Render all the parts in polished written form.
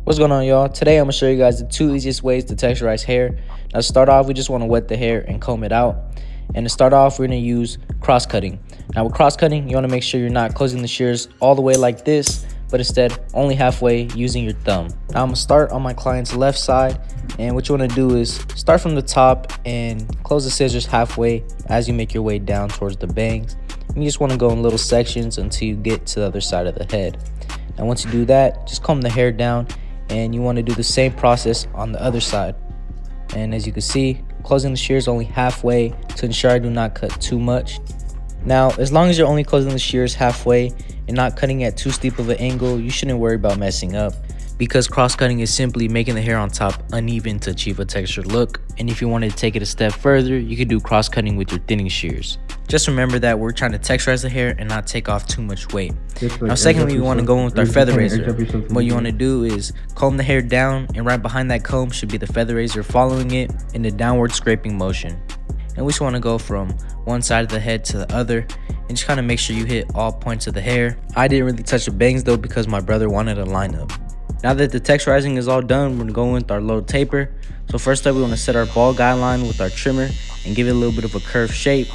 What's going on, y'all? Today I'm gonna show you guys the two easiest ways to texturize hair. Now to start off, we just want to wet the hair and comb it out. And to start off, we're gonna use cross cutting. Now with cross cutting, you want to make sure you're not closing the shears all the way like this, but instead only halfway using your thumb. Now I'm gonna start on my client's left side, and what you want to do is start from the top and close the scissors halfway as you make your way down towards the bangs. And you just want to go in little sections until you get to the other side of the head. And once you do that, just comb the hair down, and you want to do the same process on the other side. And as you can see, closing the shears only halfway to ensure I do not cut too much. Now, as long as you're only closing the shears halfway and not cutting at too steep of an angle, you shouldn't worry about messing up, because cross cutting is simply making the hair on top uneven to achieve a textured look. And if you wanted to take it a step further, you could do cross cutting with your thinning shears. Just remember that we're trying to texturize the hair and not take off too much weight. Now secondly, we want to go in with our feather razor. What you want to do is comb the hair down, and right behind that comb should be the feather razor, following it in the downward scraping motion. And we just want to go from one side of the head to the other and just kind of make sure you hit all points of the hair. I didn't really touch the bangs though, because my brother wanted a lineup. Now that the texturizing is all done, we're going to go in with our low taper. So first up, we want to set our ball guideline with our trimmer and give it a little bit of a curved shape.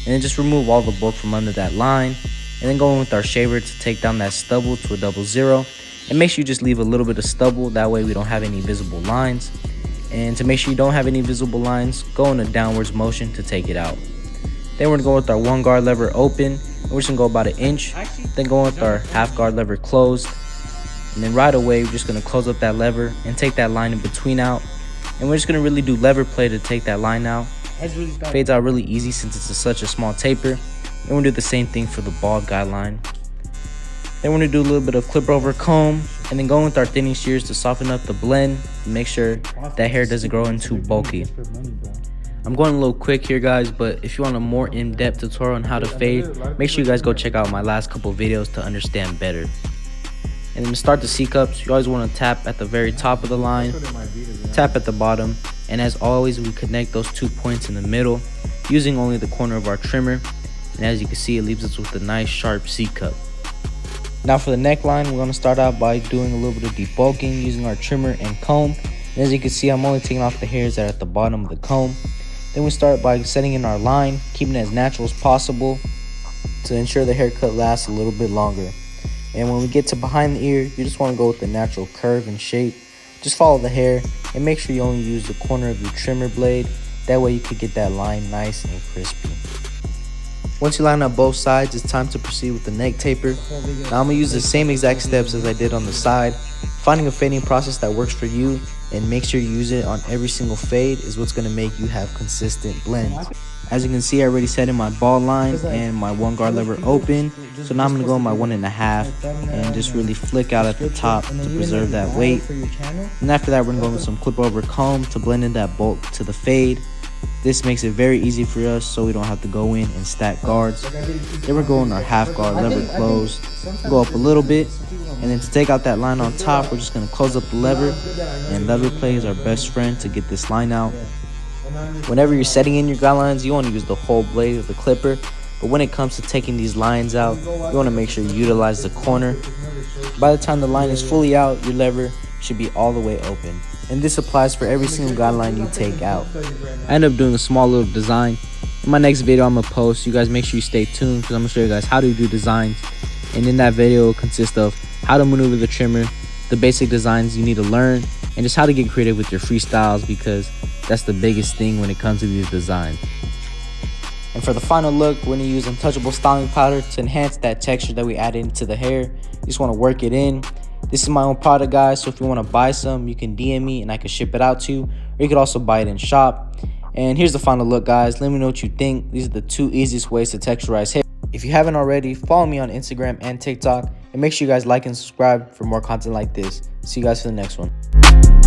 And then just remove all the bulk from under that line. And then go in with our shaver to take down that stubble to a 00. And make sure you just leave a little bit of stubble, that way we don't have any visible lines. And to make sure you don't have any visible lines, go in a downwards motion to take it out. Then we're going to go with our 1 guard lever open. And we're just going to go about 1 inch. Then go with our half guard lever closed. And then right away, we're just going to close up that lever and take that line in between out. And we're just going to really do lever play to take that line out. Fades out really easy since it's such a small taper. And we're going to do the same thing for the ball guideline. Then we're going to do a little bit of clip over comb, and then go with our thinning shears to soften up the blend and make sure that hair doesn't grow in too bulky. I'm going a little quick here, guys, but if you want a more in-depth tutorial on how to fade, make sure you guys go check out my last couple videos to understand better. And then to start the C-cups, you always want to tap at the very top of the line, tap at the bottom, and as always, we connect those 2 points in the middle using only the corner of our trimmer. And as you can see, it leaves us with a nice sharp C-cup. Now for the neckline, we're going to start out by doing a little bit of debulking using our trimmer and comb. And as you can see, I'm only taking off the hairs that are at the bottom of the comb. Then we start by setting in our line, keeping it as natural as possible to ensure the haircut lasts a little bit longer. And when we get to behind the ear, you just want to go with the natural curve and shape. Just follow the hair and make sure you only use the corner of your trimmer blade. That way you can get that line nice and crispy. Once you line up both sides, it's time to proceed with the neck taper. Now I'm going to use the same exact steps as I did on the side. Finding a fading process that works for you and make sure you use it on every single fade is what's going to make you have consistent blends. As you can see, I already set in my ball line and my 1 guard lever open. So now I'm going to go in my 1.5 and just really flick out at the top to preserve that weight. And after that, we're going to go with some clip over comb to blend in that bulk to the fade. This makes it very easy for us so we don't have to go in and stack guards. Then we're going our half guard lever closed, go up a little bit, and then to take out that line on top, we're just going to close up the lever, and lever play is our best friend to get this line out. Whenever you're setting in your guidelines, you want to use the whole blade of the clipper, but when it comes to taking these lines out, you want to make sure you utilize the corner. By the time the line is fully out, your lever should be all the way open. And this applies for every single guideline you take out. I end up doing a small little design. In my next video I'm going to post, you guys make sure you stay tuned, because I'm going to show you guys how to do designs. And in that video, it will consist of how to maneuver the trimmer, the basic designs you need to learn, and just how to get creative with your freestyles, because that's the biggest thing when it comes to these designs. And for the final look, we're going to use Untouchable styling powder to enhance that texture that we added into the hair. You just want to work it in. This is my own product, guys, so if you want to buy some, you can DM me and I can ship it out to you, or you could also buy it in shop. And here's the final look, guys. Let me know what you think. These are the 2 easiest ways to texturize hair. If you haven't already, follow me on Instagram and TikTok, and make sure you guys like and subscribe for more content like this. See you guys for the next one.